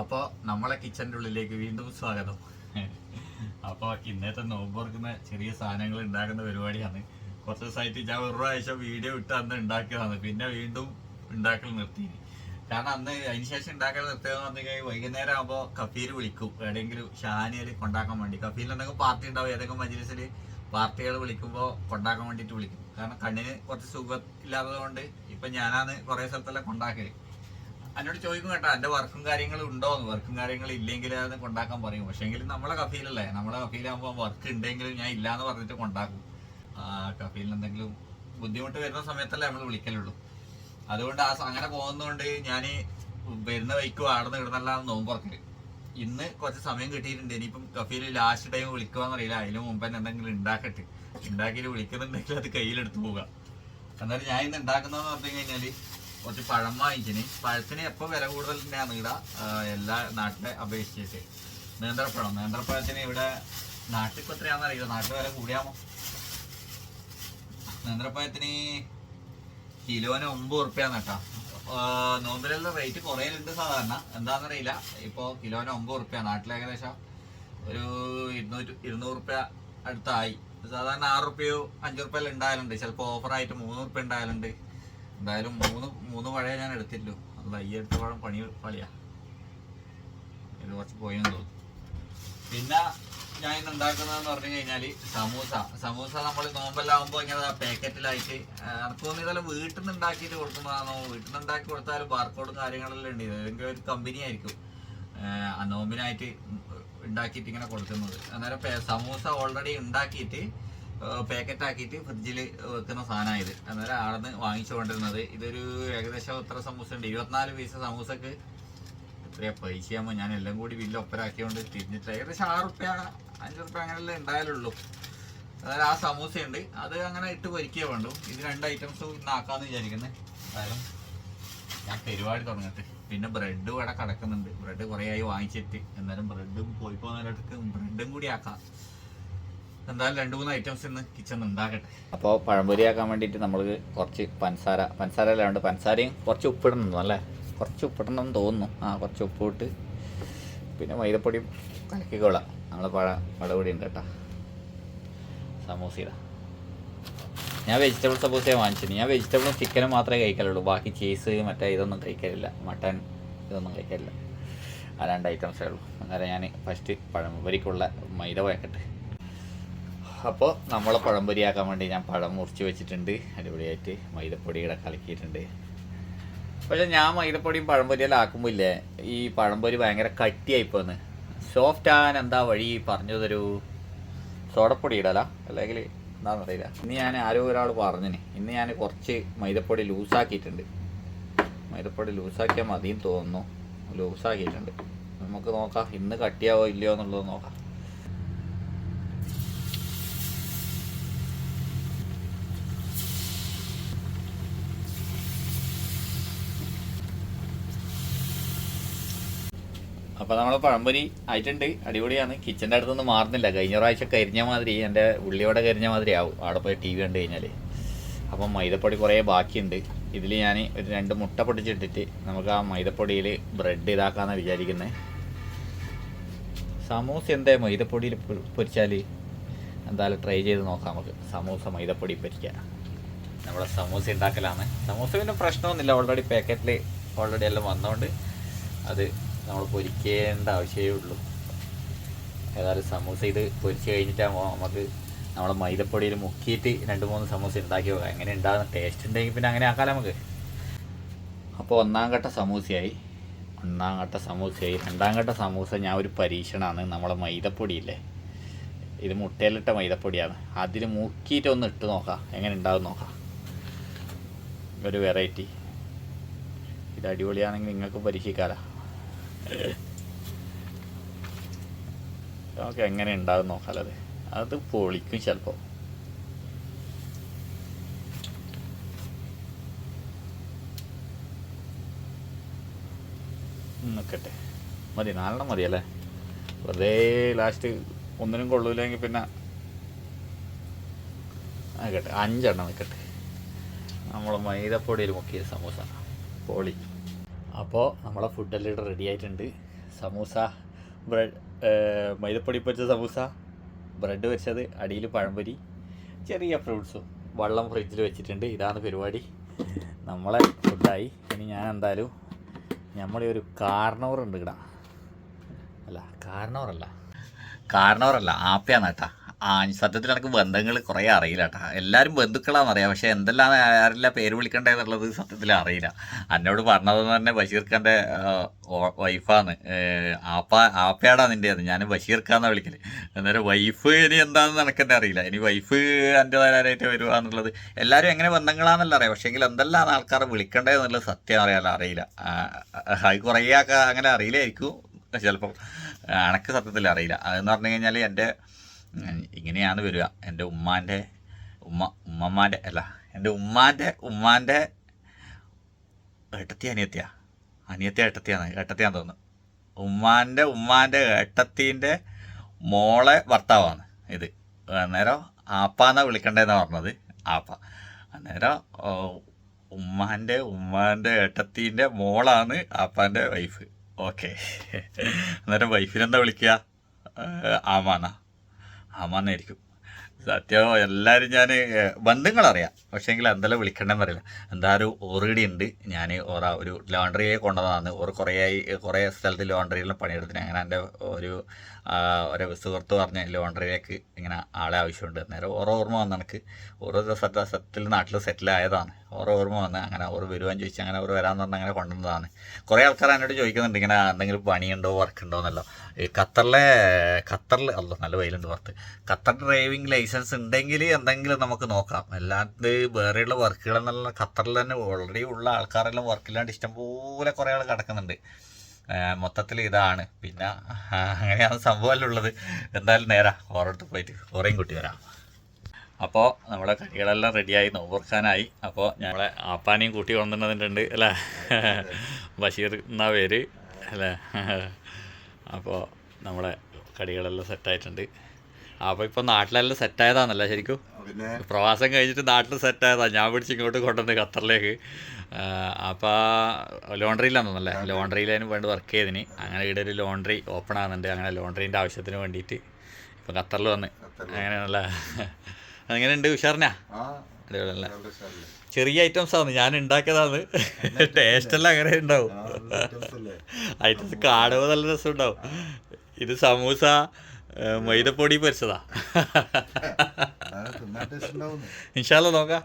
അപ്പോൾ നമ്മളെ കിച്ചൻ്റെ ഉള്ളിലേക്ക് വീണ്ടും സ്വാഗതം. അപ്പോൾ ഇന്നത്തെ നോമ്പ് തുറക്കുന്ന ചെറിയ സാധനങ്ങൾ ഉണ്ടാക്കുന്ന പരിപാടിയാണ്. കുറച്ച് ദിവസമായിട്ട് ഞാൻ ഒരു പ്രാവശ്യം വീഡിയോ ഇട്ട് അന്ന് ഉണ്ടാക്കിയതാണ്, പിന്നെ വീണ്ടും ഉണ്ടാക്കൽ നിർത്തി. കാരണം അന്ന് അതിന് ശേഷം ഉണ്ടാക്കൽ നിർത്തിയതെന്ന് പറഞ്ഞു കഴിഞ്ഞാൽ വൈകുന്നേരം ആകുമ്പോൾ കഫീൽ വിളിക്കും എവിടെയെങ്കിലും ഷാനിയിൽ കൊണ്ടാക്കാൻ വേണ്ടി. കഫീൽ എന്തെങ്കിലും പാർട്ടി ഉണ്ടാവും, ഏതെങ്കിലും മജ്ലിസിൽ പാർട്ടികൾ വിളിക്കുമ്പോൾ കൊണ്ടാക്കാൻ വേണ്ടിയിട്ട് വിളിക്കും. കാരണം കണ്ണിന് കുറച്ച് സുഖം ഇല്ലാത്തത് കൊണ്ട് ഇപ്പം ഞാനാണ് കുറേ സ്ഥലത്തെല്ലാം കൊണ്ടാക്കൽ. എന്നോട് ചോദിക്കും കേട്ടോ എൻ്റെ വർക്കും കാര്യങ്ങളും ഉണ്ടോന്ന്. വർക്കും കാര്യങ്ങളും ഇല്ലെങ്കിൽ അത് കൊണ്ടാക്കാൻ പറയും. പക്ഷേ എങ്കിലും നമ്മളെ കഫീലല്ലേ, നമ്മളെ കഫീലാകുമ്പോൾ വർക്ക് ഉണ്ടെങ്കിലും ഞാൻ ഇല്ലാന്ന് പറഞ്ഞിട്ട് കൊണ്ടാക്കും. കഫീലിന് എന്തെങ്കിലും ബുദ്ധിമുട്ട് വരുന്ന സമയത്തല്ലേ നമ്മൾ വിളിക്കലുള്ളൂ. അതുകൊണ്ട് അങ്ങനെ പോകുന്നതുകൊണ്ട് ഞാൻ വരുന്ന വൈക്കും ആടുന്ന് ഇടുന്നല്ലാന്ന് നോമ്പുറക്കല്. ഇന്ന് കുറച്ച് സമയം കിട്ടിയിട്ടുണ്ട്. ഇനിയിപ്പം കഫീൽ ലാസ്റ്റ് ടൈം വിളിക്കുവാന്നറിയില്ല, അതിന് മുമ്പ് തന്നെ എന്തെങ്കിലും ഉണ്ടാക്കിയിട്ട് വിളിക്കുന്നുണ്ടെങ്കിൽ അത് കയ്യിലെടുത്ത് പോകാം. എന്നാലും ഞാൻ ഇന്ന് ഉണ്ടാക്കുന്നതെന്ന് പറഞ്ഞു കഴിഞ്ഞാൽ കുറച്ച് പഴം വാങ്ങിച്ചിന്. പഴത്തിന് എപ്പോൾ വില കൂടുതൽ തന്നെയാണ് ഇവിടെ എല്ലാ നാട്ടിലെ അപേക്ഷിച്ചിട്ട്. നേന്ത്രപ്പഴത്തിന് ഇവിടെ നാട്ടിൽ ഇപ്പോൾ എത്രയാണെന്ന് അറിയില്ല, നാട്ടിൽ വില കൂടിയാമോ. നേന്ത്രപ്പഴത്തിന് കിലോന് 9 ഉറുപ്പ്യാന്ന് കേട്ടോ. നോമ്പിലെല്ലാം റേറ്റ് കുറയലുണ്ട് സാധാരണ, എന്താണെന്നറിയില്ല. ഇപ്പോൾ കിലോന് 9 ഉറുപ്പ്യ, നാട്ടിൽ ഏകദേശം ഒരു 200 ഉറുപ്പ്യ അടുത്തായി. സാധാരണ 6 ഉറുപ്പ്യോ 5 ഉറുപ്പ്യെല്ലാം ഉണ്ടായാലുണ്ട്, ചിലപ്പോൾ ഓഫറായിട്ട് 3 ഉറുപ്പ്യ ഉണ്ടായാലുണ്ട്. എന്തായാലും മൂന്ന് പഴയ ഞാൻ എടുത്തില്ലു. അല്ല, ഈ എടുത്ത പഴം പണിയാ, ഇത് കുറച്ച് പോയെന്ന് തോന്നുന്നു. പിന്നെ ഞാൻ ഇന്ന് ഉണ്ടാക്കുന്നതെന്ന് പറഞ്ഞു കഴിഞ്ഞാൽ സമൂസ നമ്മൾ നോമ്പെല്ലാകുമ്പോൾ ഇങ്ങനെ പാക്കറ്റിലായിട്ട് എനിക്ക് തോന്നി ഇതെല്ലാം വീട്ടിൽ നിന്ന് ഉണ്ടാക്കിയിട്ട് കൊടുക്കുന്നതാണോ. വീട്ടിൽ നിന്ന് ഉണ്ടാക്കി കൊടുത്താലും ബാർക്കോഡും കാര്യങ്ങളെല്ലാം ഉണ്ട്. ഏതെങ്കിലും ഒരു കമ്പനി ആയിരിക്കും നോമ്പിനായിട്ട് ഉണ്ടാക്കിയിട്ട് ഇങ്ങനെ കൊടുക്കുന്നത്. അന്നേരം സമൂസ ഓൾറെഡി ഉണ്ടാക്കിയിട്ട് പാക്കറ്റ് ആക്കിയിട്ട് ഫ്രിഡ്ജിൽ വെക്കുന്ന സാധനമാണ് ഇത്. അന്നേരം ആടെന്ന് വാങ്ങിച്ചു കൊണ്ടിരുന്നത്. ഇതൊരു ഏകദേശം എത്ര സമൂസ ഉണ്ട്, 24 പീസ് സമൂസക്ക് എത്രയാ പൈസയാകുമ്പോൾ ഞാൻ എല്ലാം കൂടി ബില്ല് ഒപ്പരാക്കിയോണ്ട് തിരിഞ്ഞിട്ട് ഏകദേശം 6 ഉറുപ്പ്യ 5 ഉറുപ്പ്യ അങ്ങനെയല്ലേ ഉണ്ടായാലുള്ളൂ. അതായത് ആ സമൂസയുണ്ട്, അത് അങ്ങനെ ഇട്ട് പൊരിക്കുക വേണ്ടു. ഇത് 2 ഐറ്റംസും ഇന്ന് ആക്കാമെന്ന് വിചാരിക്കുന്നത്. എന്തായാലും ഞാൻ പരിപാടി തുടങ്ങട്ടെ. പിന്നെ ബ്രെഡും ഇവിടെ കിടക്കുന്നുണ്ട്. ബ്രെഡ് കുറേ ആയി വാങ്ങിച്ചിട്ട്, എന്നാലും ബ്രെഡും പോയി പോകുന്നതിനടുത്ത് ബ്രെഡും കൂടി ആക്കാം. എന്തായാലും 2-3 ഐറ്റംസ് ഇന്ന് കിച്ചൺ ഉണ്ടാക്കട്ടെ. അപ്പോൾ പഴംപൊരി ആക്കാൻ വേണ്ടിയിട്ട് നമ്മൾ കുറച്ച് പഞ്ചസാര അല്ലാണ്ട് പഞ്ചസാരയും കുറച്ച് ഉപ്പിടണം അല്ലേ, കുറച്ച് ഉപ്പിടണമെന്ന് തോന്നുന്നു. കുറച്ച് ഉപ്പിട്ട് പിന്നെ മൈദപ്പൊടി കലക്കിക്കൊള്ളാം. നമ്മൾ പഴപൊടി ഉണ്ട് കേട്ടോ. സമൂസയുടെ ഞാൻ വെജിറ്റബിൾ സമൂസയാണ് വാങ്ങിച്ചത്. ഞാൻ വെജിറ്റബിളും ചിക്കനും മാത്രമേ കഴിക്കലുള്ളൂ, ബാക്കി ചീസ് മറ്റേ ഇതൊന്നും കഴിക്കലില്ല, മട്ടൻ ഇതൊന്നും കഴിക്കലില്ല. ആ 2 ഐറ്റംസേ ഉള്ളൂ. അന്നേരം ഞാൻ ഫസ്റ്റ് പഴംപൊരിക്കുള്ള മൈദ വയ്ക്കട്ടെ. അപ്പോൾ നമ്മളെ പഴംപൊരിയാക്കാൻ വേണ്ടി ഞാൻ പഴം മുറിച്ച് വെച്ചിട്ടുണ്ട്. അടിപൊളിയായിട്ട് മൈദപ്പൊടി ഇവിടെ കലക്കിയിട്ടുണ്ട്. പക്ഷേ ഞാൻ മൈദപ്പൊടിയും പഴംപൊരിയെല്ലാം ആക്കുമ്പോൾ ഇല്ലേ, ഈ പഴംപൊരി ഭയങ്കര കട്ടിയായിപ്പോന്ന്. സോഫ്റ്റ് ആകാൻ എന്താ വഴി പറഞ്ഞു തരൂ. സോഡപ്പൊടി ഇടല അല്ലെങ്കിൽ എന്താണെന്നറിയില്ല. ഇന്ന് ഞാൻ ആരോ ഒരാൾ പറഞ്ഞിന്, ഇന്ന് ഞാൻ കുറച്ച് മൈദപ്പൊടി ലൂസാക്കിയിട്ടുണ്ട്. മൈദപ്പൊടി ലൂസാക്കിയാൽ മതിയെന്ന് തോന്നുന്നു. ലൂസാക്കിയിട്ടുണ്ട്. നമുക്ക് നോക്കാം ഇന്ന് കട്ടിയാവോ ഇല്ലയോ എന്നുള്ളത് നോക്കാം. അപ്പോൾ നമ്മൾ പഴംപൊരി ആയിട്ടുണ്ട്, അടിപൊളിയാണ്. കിച്ചൻ്റെ അടുത്തൊന്നും മാറുന്നില്ല. കഴിഞ്ഞ പ്രാവശ്യം കരിഞ്ഞ മാതിരി, എൻ്റെ ഉള്ളിയോടെ കരിഞ്ഞ മാതിരി ആവും അവിടെ പോയി TV കണ്ടു കഴിഞ്ഞാൽ. അപ്പം മൈദപ്പൊടി കുറേ ബാക്കിയുണ്ട്. ഇതിൽ ഞാൻ ഒരു 2 മുട്ട പൊട്ടിച്ചിട്ടിട്ട് നമുക്ക് ആ മൈദപ്പൊടിയിൽ ബ്രെഡ് ഇതാക്കാമെന്നാണ് വിചാരിക്കുന്നത്. സമൂസ എന്താ മൈദപ്പൊടിയിൽ പൊരിച്ചാൽ, എന്തായാലും ട്രൈ ചെയ്ത് നോക്കാം നമുക്ക്. സമൂസ മൈദപ്പൊടി പൊരിക്കുക. നമ്മുടെ സമൂസ ഉണ്ടാക്കലാണ്. സമൂസ പിന്നെ പ്രശ്നമൊന്നുമില്ല, ഓൾറെഡി പാക്കറ്റിൽ ഓൾറെഡി എല്ലാം വന്നതുകൊണ്ട് അത് നമ്മൾ പൊരിക്കേണ്ട ആവശ്യമേ ഉള്ളൂ. ഏതായാലും സമൂസ ഇത് പൊരിച്ച് കഴിഞ്ഞിട്ടാകുമ്പോൾ നമുക്ക് നമ്മൾ മൈദപ്പൊടിയിൽ മുക്കിയിട്ട് 2-3 സമൂസ ഉണ്ടാക്കി നോക്കാം. എങ്ങനെ ഉണ്ടാകുന്ന ടേസ്റ്റ് ഉണ്ടെങ്കിൽ പിന്നെ അങ്ങനെ ആക്കാം നമുക്ക്. അപ്പോൾ 1ാം ഘട്ട സമൂസയായി. 2ാം ഘട്ട സമൂസ ഞാൻ ഒരു പരീക്ഷണമാണ്. നമ്മളെ മൈദപ്പൊടിയില്ലേ, ഇത് മുട്ടയിലിട്ട മൈദപ്പൊടിയാണ്. അതിൽ മുക്കിയിട്ട് ഒന്ന് ഇട്ട് നോക്കാം, എങ്ങനെ ഉണ്ടാകും നോക്കാം. ഒരു വെറൈറ്റി. ഇത് അടിപൊളിയാണെങ്കിൽ നിങ്ങൾക്ക് പരീക്ഷിക്കാമല്ലോ. ഓക്കെ, എങ്ങനെ ഉണ്ടാകും നോക്കാമല്ലോ. അത് പൊളിക്കും ചിലപ്പോൾ. നിൽക്കട്ടെ, മതി 4 മതിയല്ലേ. വെറുതെ ലാസ്റ്റ് ഒന്നിനും കൊള്ളൂല്ലെങ്കിൽ പിന്നെ നിൽക്കട്ടെ, 5 നിൽക്കട്ടെ. നമ്മൾ മൈദപ്പൊടിയിൽ മുക്കിയ സമൂസ പൊളി. അപ്പോൾ നമ്മളെ ഫുഡെല്ലാം ഇവിടെ റെഡി ആയിട്ടുണ്ട്. സമൂസ, ബ്രെഡ്, മൈദപ്പൊടി പൊരിച്ച സമൂസ, ബ്രെഡ് വെച്ചത്, അടിയിൽ പഴംപൊരി, ചെറിയ ഫ്രൂട്ട്സും, വെള്ളം ഫ്രിഡ്ജിൽ വെച്ചിട്ടുണ്ട്. ഇതാണ് പരിപാടി. നമ്മളെ ഫുഡായി. ഇനി ഞാൻ എന്തായാലും നമ്മളെ ഒരു കാർണവറുണ്ട് ഇവിടെ. അല്ല കാർണവറല്ല ആപ്പയാണ് കേട്ടാ. സത്യത്തിൽ എനിക്ക് ബന്ധങ്ങൾ കുറേ അറിയില്ല കേട്ടാ. എല്ലാവരും ബന്ധുക്കളാണെന്നറിയാം, പക്ഷേ എന്തെല്ലാം ആരെല്ലാം പേര് വിളിക്കണ്ടേന്നുള്ളത് സത്യത്തിൽ അറിയില്ല. എന്നോട് പറഞ്ഞതെന്ന് തന്നെ ബഷീർ ഖാൻ്റെ വൈഫാണ്. ആപ്പയാടാ നിൻ്റെത്, ഞാൻ ബഷീർ ഖാന്നാണ് വിളിക്കൽ. അന്നേരം വൈഫ് ഇനി എന്താണെന്ന് എനിക്കെന്നെ അറിയില്ല. ഇനി വൈഫ് എൻ്റെതായിട്ട് വരുക എന്നുള്ളത് എല്ലാവരും എങ്ങനെ ബന്ധങ്ങളാണെന്നല്ല അറിയാം, പക്ഷേ എങ്കിൽ എന്തെല്ലാം ആൾക്കാരെ വിളിക്കേണ്ടതെന്നുള്ളത് സത്യം അറിയില്ല. അത് കുറേ അങ്ങനെ അറിയില്ലായിരിക്കും ചിലപ്പം. എനക്ക് സത്യത്തിൽ അറിയില്ല. അതെന്ന് പറഞ്ഞു കഴിഞ്ഞാൽ ഇങ്ങനെയാണ് വരിക. എൻ്റെ ഉമ്മാൻ്റെ ഏട്ടത്തിയാന്ന് തോന്നുന്നു. ഉമ്മാൻ്റെ ഏട്ടത്തീൻ്റെ മോളെ ഭർത്താവാണ് ഇത്. അന്നേരം ആപ്പാന്നാ വിളിക്കണ്ടേന്നാണ് പറഞ്ഞത്, ആപ്പ. അന്നേരം ഉമ്മാൻ്റെ ഏട്ടത്തീൻ്റെ മോളാണ് ആപ്പാൻ്റെ വൈഫ്. ഓക്കെ. അന്നേരം വൈഫിനെന്താ വിളിക്കുക? ആമാന്നായിരിക്കും സത്യം. എല്ലാവരും ഞാൻ ബന്ധങ്ങളറിയാം, പക്ഷേ എങ്കിൽ എന്തെല്ലാം വിളിക്കണമെന്ന് അറിയില്ല. എന്താ ഒരു ഓറിടി ഉണ്ട്. ഞാൻ ഒരു ലോണ്ടറിയെ കൊണ്ടുവന്നതാണ്. കുറേ സ്ഥലത്ത് ലോണ്ടറിയിലും പണിയെടുത്തിന്. അങ്ങനെ എൻ്റെ ഒരു സുഹൃത്ത് പറഞ്ഞ ലോണ്ടറിയിലേക്ക് ഇങ്ങനെ ആളെ ആവശ്യമുണ്ട്. അന്നേരം ഓർമ്മ വന്ന് എനിക്ക് ഓരോ സ്ഥലത്തിൽ നാട്ടിൽ സെറ്റിലായതാണ്. ഓർമ്മ വന്ന് അങ്ങനെ വരുവാന്ന് ചോദിച്ചാൽ അങ്ങനെ വരാമെന്ന് പറഞ്ഞാൽ അങ്ങനെ കൊണ്ടുവന്നതാണ്. കുറേ ആൾക്കാർ എന്നോട് ചോദിക്കുന്നുണ്ട് ഇങ്ങനെ എന്തെങ്കിലും പണിയുണ്ടോ, വർക്കുണ്ടോ എന്നല്ലോ. ഈ ഖത്തറിൽ അല്ല, നല്ല വെയിലുണ്ട് പുറത്ത്. ഖത്തർ ഡ്രൈവിംഗ് ലൈസൻസ് ഉണ്ടെങ്കിൽ എന്തെങ്കിലും നമുക്ക് നോക്കാം. അല്ലാണ്ട് വേറെയുള്ള വർക്കുകളെന്നുള്ള ഖത്തറിൽ തന്നെ ഓൾറെഡി ഉള്ള ആൾക്കാരെല്ലാം വർക്കില്ലാണ്ട് ഇഷ്ടംപോലെ കുറേ ആൾ കിടക്കുന്നുണ്ട്. മൊത്തത്തിൽ ഇതാണ്. പിന്നെ അങ്ങനെയാണ് സംഭവമല്ല ഉള്ളത്. എന്തായാലും നേരാ ഓരോട്ട് പോയിട്ട് കുറേയും കൂട്ടി വരാം. അപ്പോൾ നമ്മളെ കടികളെല്ലാം റെഡിയായി, നോമ്പുറക്കാനായി. അപ്പോൾ ഞങ്ങളെ ആപ്പാനെയും കൂട്ടി കൊണ്ടുവന്നിട്ടുണ്ട് അല്ലേ? ബഷീർ എന്നാ പേര് അല്ലേ? അപ്പോൾ നമ്മളെ കടികളെല്ലാം സെറ്റായിട്ടുണ്ട്. അപ്പോൾ ഇപ്പോൾ നാട്ടിലെല്ലാം സെറ്റായതാണല്ലോ ശരിക്കും. പ്രവാസം കഴിഞ്ഞിട്ട് നാട്ടിൽ സെറ്റായതാണ്. ഞാൻ പിടിച്ച് ഇങ്ങോട്ട് കൊണ്ടുവന്ന് ഖത്തറിലേക്ക്. അപ്പോൾ ലോണ്ടറിയിലാണെന്നല്ലേ, ലോണ്ടറിയിലേന് വേണ്ടി വർക്ക് ചെയ്തതിന്. അങ്ങനെ ഇവിടെ ഒരു ലോണ്ടറി ഓപ്പൺ ആകുന്നുണ്ട്. അങ്ങനെ ലോണ്ടറീൻ്റെ ആവശ്യത്തിന് വേണ്ടിയിട്ട് ഇപ്പോൾ ഖത്തറിൽ വന്ന്. അങ്ങനെയാണല്ലേ? അങ്ങനെയുണ്ട് ഉഷാറിനാ? അടിപൊളിയല്ലേ? ചെറിയ ഐറ്റംസ് ആണ്, ഞാൻ ഉണ്ടാക്കിയതാണ്. ടേസ്റ്റെല്ലാം അങ്ങനെ ഉണ്ടാവും. ഐറ്റംസ് കാണുമ്പോൾ നല്ല രസം ഉണ്ടാവും. ഇത് സമൂസ മൈദപ്പൊടി പൊരിച്ചതാ. ഇൻഷാല്ലാ നോക്കാം.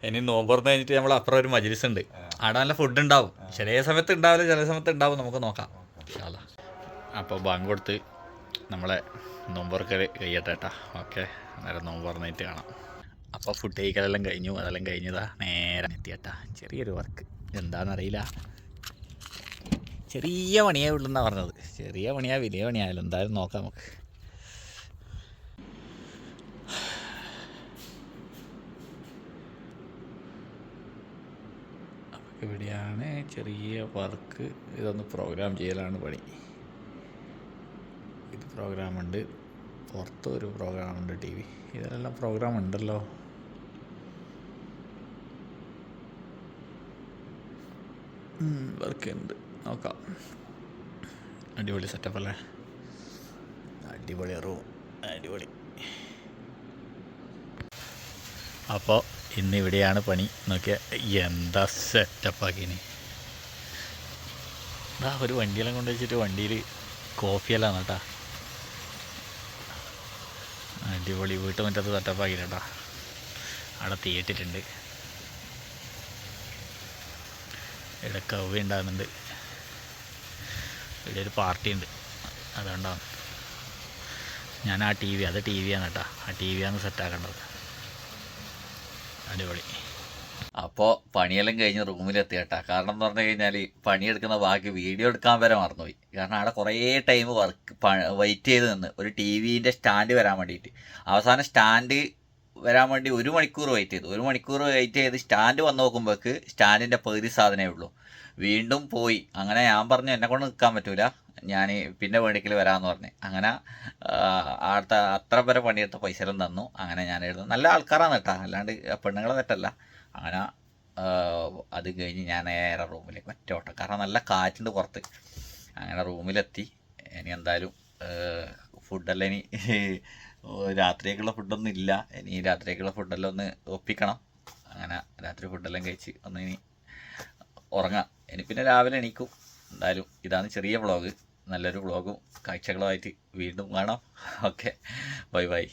ഇനി നോമ്പുറന്ന് കഴിഞ്ഞിട്ട് നമ്മൾ അപ്പുറം ഒരു മജ്ലിസ് ഉണ്ട്. അവിടെ നല്ല ഫുഡ് ഉണ്ടാവും. ചില സമയത്ത് ഉണ്ടാവില്ല, ചില സമയത്ത് ഉണ്ടാവും. നമുക്ക് നോക്കാം ഇൻഷാല്ലാ. അപ്പോൾ ബാങ്ക് കൊടുത്ത് നമ്മളെ നോമ്പുറക്കൽ കഴിയട്ടെ കേട്ടോ. ഓക്കെ, അന്നേരം നോമ്പുറന്നിട്ട് കാണാം. അപ്പോൾ ഫുഡ് കഴിക്കലെല്ലാം കഴിഞ്ഞു. അതെല്ലാം കഴിഞ്ഞതാ നേരെ എത്തിയേട്ടാ. ചെറിയൊരു വർക്ക് എന്താണെന്നറിയില്ല. ചെറിയ പണിയേ ഉള്ളൂന്നാണ് പറഞ്ഞത്. ചെറിയ പണിയാ വലിയ പണിയായാലും എന്തായാലും നോക്കാം നമുക്ക്. അപ്പോൾ ഇവിടെയാണ് ചെറിയ വർക്ക്. ഇതൊന്ന് പ്രോഗ്രാം ചെയ്യലാണ് പണി. ഇത് പ്രോഗ്രാമുണ്ട്, പുറത്ത് ഒരു പ്രോഗ്രാമുണ്ട്, TV. ഇതിലെല്ലാം പ്രോഗ്രാം ഉണ്ടല്ലോ. വർക്ക് ഉണ്ട്, നോക്കാം. അടിപൊളി സെറ്റപ്പ് അല്ലേ? അടിപൊളി റൂം, അടിപൊളി. അപ്പോൾ ഇന്നിവിടെയാണ് പണി. നോക്കിയാൽ എന്താ സെറ്റപ്പാക്കിനി. ഒരു വണ്ടിയെല്ലാം കൊണ്ട് വെച്ചിട്ട് വണ്ടിയിൽ കോഫിയെല്ലാം കേട്ടാ. അടിപൊളി. വീട്ടുമുറ്റത്ത് സെറ്റപ്പാക്കിയിട്ടാ. അവിടെ തീയിട്ടിട്ടുണ്ട്. ഇവിടെ കവ്വ ഉണ്ടാകുന്നുണ്ട്. ഇവിടെ ഒരു പാർട്ടി ഉണ്ട്, അതുകൊണ്ടാണ്. ഞാൻ ആ TV ആണ് കേട്ടോ. ആ TV ആണ് സെറ്റാക്കേണ്ടത്. അടിപൊളി. അപ്പോൾ പണിയെല്ലാം കഴിഞ്ഞ് റൂമിലെത്തി കേട്ടോ. കാരണം എന്ന് പറഞ്ഞു കഴിഞ്ഞാൽ പണിയെടുക്കുന്ന ബാക്കി വീഡിയോ എടുക്കാൻ വരെ മറന്നുപോയി. കാരണം അവിടെ കുറേ ടൈം വെയിറ്റ് ചെയ്ത് നിന്ന് ഒരു TVൻ്റെ സ്റ്റാൻഡ് വരാൻ വേണ്ടിയിട്ട്. അവസാനം സ്റ്റാൻഡ് വരാൻ വേണ്ടി 1 മണിക്കൂർ വെയിറ്റ് ചെയ്തു. 1 മണിക്കൂർ വെയിറ്റ് ചെയ്ത് സ്റ്റാൻഡ് വന്ന് നോക്കുമ്പോഴേക്ക് സ്റ്റാൻഡിൻ്റെ പകുതി സാധനമേ ഉള്ളൂ. വീണ്ടും പോയി. അങ്ങനെ ഞാൻ പറഞ്ഞു എന്നെക്കൊണ്ട് നിൽക്കാൻ പറ്റൂല, ഞാൻ പിന്നെ വേണ്ടിക്കൽ വരാമെന്ന് പറഞ്ഞ്. അങ്ങനെ അത്ര വരെ പണിയെടുത്ത പൈസ എല്ലാം തന്നു. അങ്ങനെ ഞാൻ എഴുതുന്നു. നല്ല ആൾക്കാരാണ് കേട്ടോ, അല്ലാണ്ട് പെണ്ണുങ്ങളെ തെറ്റല്ല. അങ്ങനെ അത് കഴിഞ്ഞ് ഞാൻ നേരെ റൂമിലേക്ക് ഒറ്റ ഓട്ടം. കാരണം നല്ല കാറ്റുണ്ട് പുറത്ത്. അങ്ങനെ റൂമിലെത്തി. ഇനി എന്തായാലും ഫുഡെല്ലാം ഇനി രാത്രിയേക്കുള്ള ഫുഡൊന്നും ഇല്ല. ഇനി രാത്രിയേക്കുള്ള ഫുഡെല്ലാം ഒന്ന് ഒപ്പിക്കണം. അങ്ങനെ രാത്രി ഫുഡെല്ലാം കഴിച്ച് ഒന്ന് ഇനി ഉറങ്ങാം. ഇനി പിന്നെ രാവിലെ എണീക്കും. എന്തായാലും ഇതാണ് ചെറിയ വ്ളോഗ്. നല്ലൊരു വ്ളോഗും കാഴ്ചകളുമായിട്ട് വീണ്ടും കാണാം. Okay, bye bye.